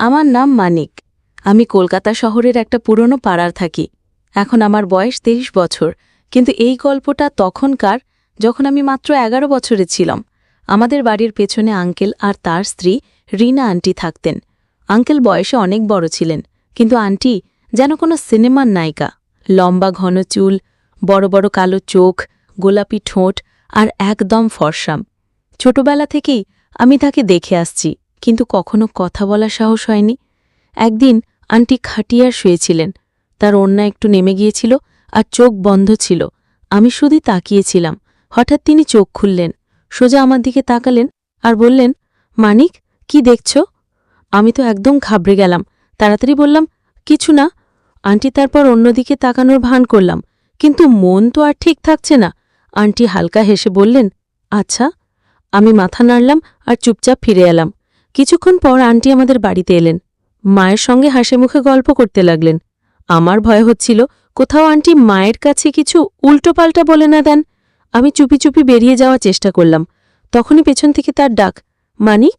আমার নাম মানিক। আমি কলকাতা শহরের একটা পুরনো পাড়ার থাকি। এখন আমার বয়স 23 বছর, কিন্তু এই গল্পটা তখনকার, যখন আমি মাত্র 11 বছরে ছিলাম। আমাদের বাড়ির পেছনে আঙ্কেল আর তার স্ত্রী রিনা আন্টি থাকতেন। আঙ্কেল বয়সে অনেক বড় ছিলেন, কিন্তু আন্টি যেন কোনো সিনেমার নায়িকা। লম্বা ঘন চুল, বড় বড় কালো চোখ, গোলাপি ঠোঁট আর একদম ফর্সাম। ছোটবেলা থেকেই আমি তাকে দেখে আসছি, কিন্তু কখনো কথা বলার সাহস হয়নি। একদিন আন্টি খাটিয়ার শুয়েছিলেন, তার ওড়না একটু নেমে গিয়েছিল আর চোখ বন্ধ ছিল। আমি শুধু তাকিয়েছিলাম। হঠাৎ তিনি চোখ খুললেন, সোজা আমার দিকে তাকালেন আর বললেন, মানিক, কি দেখছ? আমি তো একদম ঘাবড়ে গেলাম। তাড়াতাড়ি বললাম, কিছু না। আন্টি তারপর অন্যদিকে তাকানোর ভান করলাম, কিন্তু মন তো আর ঠিক থাকছে না। আন্টি হালকা হেসে বললেন, আচ্ছা। আমি মাথা নাড়লাম আর চুপচাপ ফিরে এলাম। কিছুক্ষণ পর আন্টি আমাদের বাড়িতে এলেন। মায়ের সঙ্গে হাসি মুখে গল্প করতে লাগলেন। আমার ভয় হচ্ছিল কোথাও আন্টি মায়ের কাছে কিছু উল্টোপাল্টা বলে না দেন। আমি চুপি চুপি বেরিয়ে যাওয়ার চেষ্টা করলাম। তখনই পেছন থেকে তার ডাক, মানিক।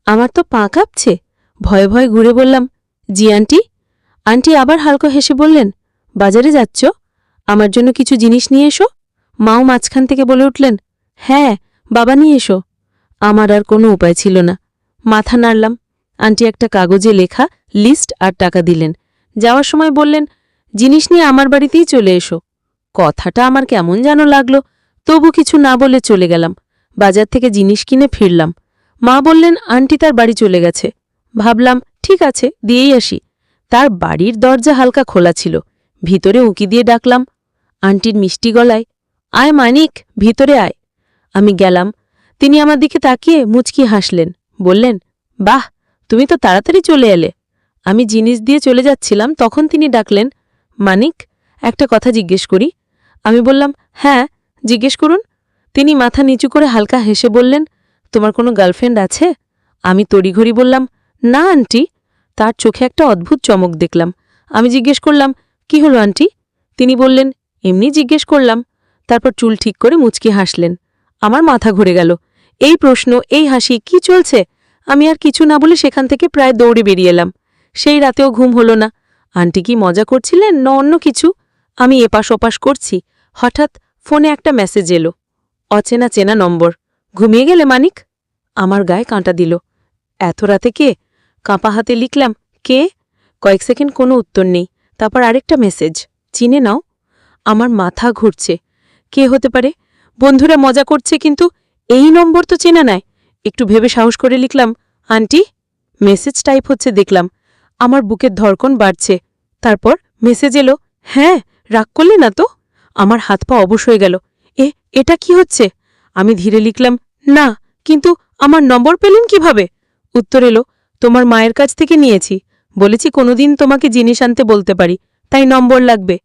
আমার তো পা কাঁপছে। ভয়ে ভয়ে ঘুরে বললাম, জি আন্টি। আন্টি আবার হালকা হেসে বললেন, বাজারে যাচ্ছ? আমার জন্য কিছু জিনিস নিয়ে এসো। মাও মাঝখান থেকে বলে উঠলেন, হ্যাঁ, বাবা নিয়ে এসো। আমার আর কোনো উপায় ছিল না। মাথা নাড়লাম। আন্টি একটা কাগজে লেখা লিস্ট আর টাকা দিলেন। যাওয়ার সময় বললেন, জিনিস নিয়ে আমার বাড়িতেই চলে এসো। কথাটা আমার কেমন যেন লাগলো, তবু কিছু না বলে চলে গেলাম। বাজার থেকে জিনিস কিনে ফিরলাম। মা বললেন আন্টি তার বাড়ি চলে গেছে। ভাবলাম ঠিক আছে, দিয়েই আসি। তার বাড়ির দরজা হালকা খোলা ছিল। ভিতরে উঁকি দিয়ে ডাকলাম। আন্টির মিষ্টি গলায়, আয় মানিক, ভিতরে আয়। আমি গেলাম। তিনি আমার দিকে তাকিয়ে মুচকি হাসলেন, বললেন, বাহ, তুমি তো তাড়াতাড়ি চলে এলে। আমি জিনিস দিয়ে চলে যাচ্ছিলাম, তখন তিনি ডাকলেন, মানিক, একটা কথা জিজ্ঞেস করি। আমি বললাম, হ্যাঁ, জিজ্ঞেস করুন। তিনি মাথা নিচু করে হালকা হেসে বললেন, তোমার কোনো গার্লফ্রেন্ড আছে? আমি তড়িঘড়ি বললাম, না আন্টি। তার চোখে একটা অদ্ভুত চমক দেখলাম। আমি জিজ্ঞেস করলাম, কি হলো আন্টি? তিনি বললেন, এমনি জিজ্ঞেস করলাম। তারপর চুল ঠিক করে মুচকি হাসলেন। আমার মাথা ঘুরে গেল। এই প্রশ্ন, এই হাসি, কি চলছে? আমি আর কিছু না বলে সেখান থেকে প্রায় দৌড়ে বেরিয়ে এলাম। সেই রাতেও ঘুম হলো না। আন্টি কি মজা করছিলেন না অন্য কিছু? আমি এপাশ ওপাশ করছি। হঠাৎ ফোনে একটা মেসেজ এলো, অচেনা চেনা নম্বর। ঘুমিয়ে গেলে মানিক? আমার গায়ে কাঁটা দিল। এত রাতে কে? কাঁপা হাতে লিখলাম, কে? কয়েক সেকেন্ড কোনো উত্তর নেই। তারপর আরেকটা মেসেজ, চিনে নাও। আমার মাথা ঘুরছে। কে হতে পারে? বন্ধুরা মজা করছে, কিন্তু এই নম্বর তো চেনা নয়। একটু ভেবে সাহস করে লিখলাম, আন্টি। মেসেজ টাইপ হচ্ছে দেখলাম। আমার বুকের ধড়কন বাড়ছে। তারপর মেসেজ এলো, হ্যাঁ, রাগ করলে না তো? আমার হাত পা অবশ হয়ে গেল। এটা কি হচ্ছে? আমি ধীরে লিখলাম, না, কিন্তু আমার নম্বর পেলেন কিভাবে? উত্তর এলো, তোমার মায়ের কাছ থেকে নিয়েছি। বলেছি কোনোদিন তোমাকে জিনিস আনতে বলতে পারি, তাই নম্বর লাগবে।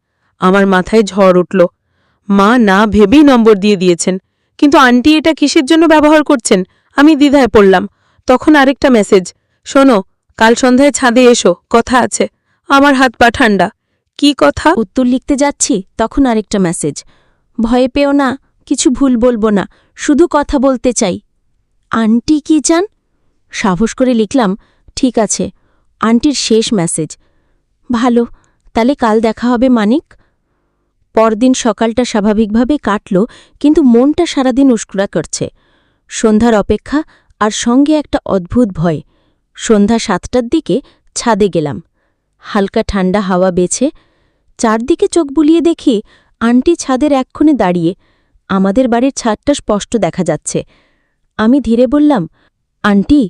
আমার মাথায় ঝড় উঠল। মা না ভেবেই নম্বর দিয়ে দিয়েছেন, কিন্তু আন্টি এটা কিসের জন্য ব্যবহার করছেন? আমি দ্বিধায় পড়লাম। তখন আরেকটা মেসেজ, শোনো, কাল সন্ধ্যায় ছাদে এসো, কথা আছে। আমার হাত পা ঠান্ডা। কি কথা? উত্তর লিখতে যাচ্ছি, তখন আরেকটা মেসেজ, ভয়ে পেও না, কিছু ভুল বলবো না, শুধু কথা বলতে চাই। আন্টি কি চান? সাহস করে লিখলাম, ঠিক আছে। আন্টির শেষ মেসেজ, ভালো, তাহলে কাল দেখা হবে মানিক। পরদিন সকালটা স্বাভাবিকভাবে কাটল, কিন্তু মনটা সারাদিন উস্কুরা করছে। সন্ধ্যার অপেক্ষা আর সঙ্গে একটা অদ্ভুত ভয়। সন্ধ্যা 7টার দিকে ছাদে গেলাম। হালকা ঠান্ডা হাওয়া বেছে চারদিকে চোখ বুলিয়ে দেখি আন্টি ছাদের এক কোণে দাঁড়িয়ে। আমাদের বাড়ির ছাদটা স্পষ্ট দেখা যাচ্ছে। আমি ধীরে বললাম, আন্টি।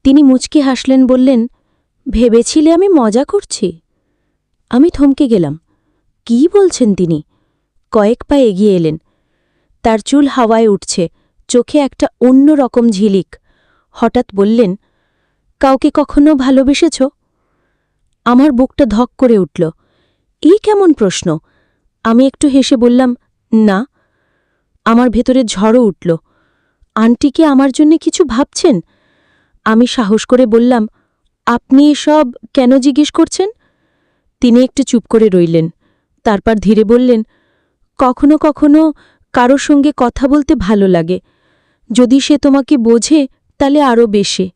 তিনি মুচকি হাসলেন, বললেন, ভেবেছিলে আমি মজা করছি? আমি থমকে গেলাম। কি বলছেন তিনি? কয়েক পা এগিয়ে এলেন। তার চুল হাওয়ায় উঠছে, চোখে একটা অন্য রকম ঝিলিক। হঠাৎ বললেন, কাউকে কখনো ভালোবেসেছ? আমার বুকটা ধক করে উঠল। এই কেমন প্রশ্ন? আমি একটু হেসে বললাম, না। আমার ভেতরে ঝড়ও উঠল। আন্টি কি আমার জন্য কিছু ভাবছেন? আমি সাহস করে বললাম, আপনি এসব কেন জিজ্ঞেস করছেন? তিনি একটু চুপ করে রইলেন। তারপর ধীরে বললেন, কখনো কখনো কারোর সঙ্গে কথা বলতে ভালো লাগে। যদি সে তোমাকে বোঝে, তাহলে আরও বেশি।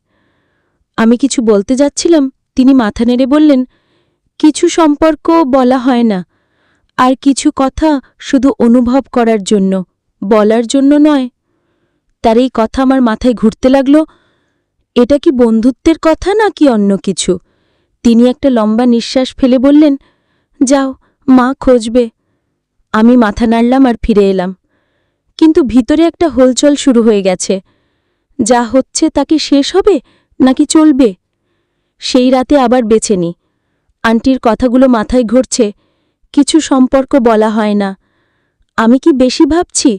আমি কিছু বলতে যাচ্ছিলাম, তিনি মাথা নেড়ে বললেন, কিছু সম্পর্ক বলা হয় না, আর কিছু কথা শুধু অনুভব করার জন্য, বলার জন্য নয়। তার এই কথা আমার মাথায় ঘুরতে লাগল। এটা কি বন্ধুত্বের কথা নাকি অন্য কিছু? তিনি একটা লম্বা নিঃশ্বাস ফেলে বললেন, যাও, মা খুঁজবে। আমি মাথা নাড়লাম আর ফিরে এলাম। কিন্তু ভিতরে একটা হলচল শুরু হয়ে গেছে। যা হচ্ছে তা কি শেষ হবে নাকি চলবে? সেই রাতে আবার বেছে নি। আন্টির কথাগুলো মাথায় ঘুরছে। কিছু সম্পর্ক বলা হয় না। আমি কি বেশি ভাবছি,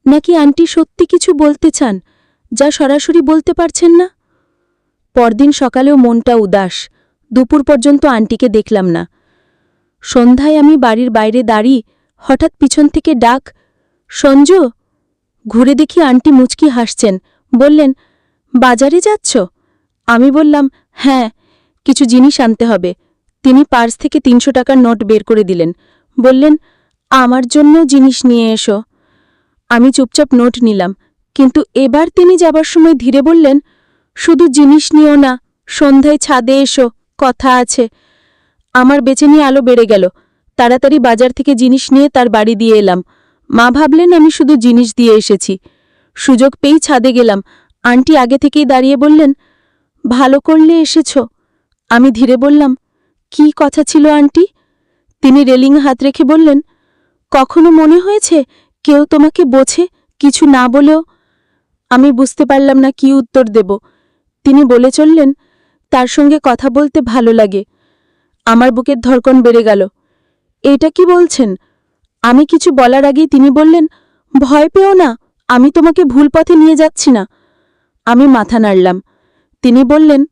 নাকি আন্টি সত্যি কিছু বলতে চান যা সরাসরি বলতে পারছেন না? পরদিন সকালেও মনটা উদাস। দুপুর পর্যন্ত আন্টিকে দেখলাম না। সন্ধ্যায় আমি বাড়ির বাইরে দাঁড়িয়ে হঠাৎ পিছন থেকে ডাক, সঞ্জু। ঘুরে দেখি আন্টি মুচকি হাসছেন। বললেন, বাজারে যাচ্ছ? আমি বললাম, হ্যাঁ, কিছু জিনিস আনতে হবে। তিনি পার্স থেকে ৩০০ টাকার নোট বের করে দিলেন। বললেন, আমার জন্য জিনিস নিয়ে এসো। আমি চুপচাপ নোট নিলাম, কিন্তু এবার তিনি যাবার সময় ধীরে বললেন, শুধু জিনিস নিও না, সন্ধ্যায় ছাদে এসো, কথা আছে। আমার বেচেনি আলো বেড়ে গেল। তাড়াতাড়ি বাজার থেকে জিনিস নিয়ে তার বাড়ি দিয়ে এলাম। মা ভাবলেন আমি শুধু জিনিস দিয়ে এসেছি। সুযোগ পেয়েই ছাদে গেলাম। আন্টি আগে থেকেই দাঁড়িয়ে বললেন, ভালো করলে এসেছ। আমি ধীরে বললাম, কি কথা ছিল আন্টি? তিনি রেলিংয়ে হাত রেখে বললেন, কখনো মনে হয়েছে কেউ তোমাকে বোঝে কিছু না বলেও? আমি বুঝতে পারলাম না কি উত্তর দেব। তিনি বলে চললেন, তার সঙ্গে কথা বলতে ভালো লাগে। আমার বুকের ধড়কন বেড়ে গেল। এটা কি বলছেন? আমি কিছু বলার আগেই তিনি বললেন, ভয় পেও না, আমি তোমাকে ভুল পথে নিয়ে যাচ্ছি না। আমি মাথা নাড়লাম। তিনি বললেন,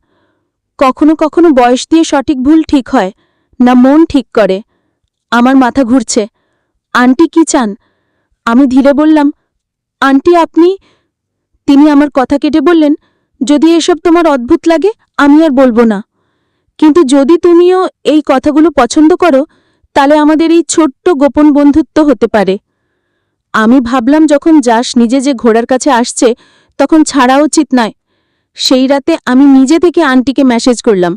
কখনো কখনো বয়স দিয়ে সঠিক ভুল ঠিক হয় না, মন ঠিক করে। আমার মাথা ঘুরছে। আন্টি কি চান? আমি ধীরে বললাম, আন্টি আপনি। তিনি আমার কথা কেটে বললেন, যদি এসব তোমার অদ্ভুত লাগে আমি আর বলবো না, কিন্তু যদি তুমিও এই কথাগুলো পছন্দ করো তাহলে আমাদের এই ছোট্ট গোপন বন্ধুত্ব হতে পারে। আমি ভাবলাম, যখন যাস নিজে যে ঘোড়ার কাছে আসছে তখন ছাড়া উচিত নয়। সেই রাতে আমি নিজে থেকে আন্টিকে মেসেজ করলাম,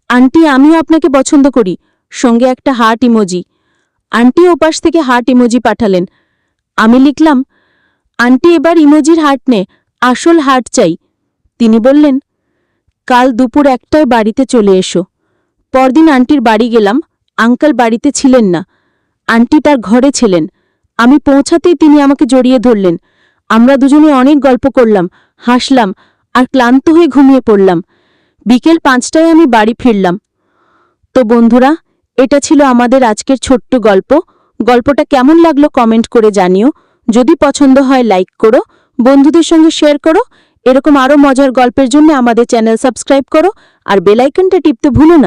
আন্টি আমিও আপনাকে পছন্দ করি, সঙ্গে একটা হার্ট ইমোজি। আন্টি ওপাশ থেকে হার্ট ইমোজি পাঠালেন। আমি লিখলাম, আন্টি এবার ইমোজির হার্ট নে, আসল হার্ট চাই। তিনি বললেন, কাল দুপুর ১টায় বাড়িতে চলে এসো। পরদিন আন্টির বাড়ি গেলাম। আঙ্কেল বাড়িতে ছিলেন না। আন্টি তার ঘরে ছিলেন। আমি পৌঁছাতেই তিনি আমাকে জড়িয়ে ধরলেন। আমরা দুজনে অনেক গল্প করলাম, হাসলাম আর ক্লান্ত হয়ে ঘুমিয়ে পড়লাম। বিকেল ৫টায় আমি বাড়ি ফিরলাম। তো বন্ধুরা, এটা ছিল আমাদের আজকের ছোট্ট গল্প। গল্পটা কেমন লাগলো কমেন্ট করে জানিও। যদি পছন্দ হয় লাইক করো, বন্ধুদের সঙ্গে শেয়ার করো। এরকম আরও মজার গল্পের জন্য আমাদের চ্যানেল সাবস্ক্রাইব করো আর বেল আইকনটা টিপতে ভুলো না।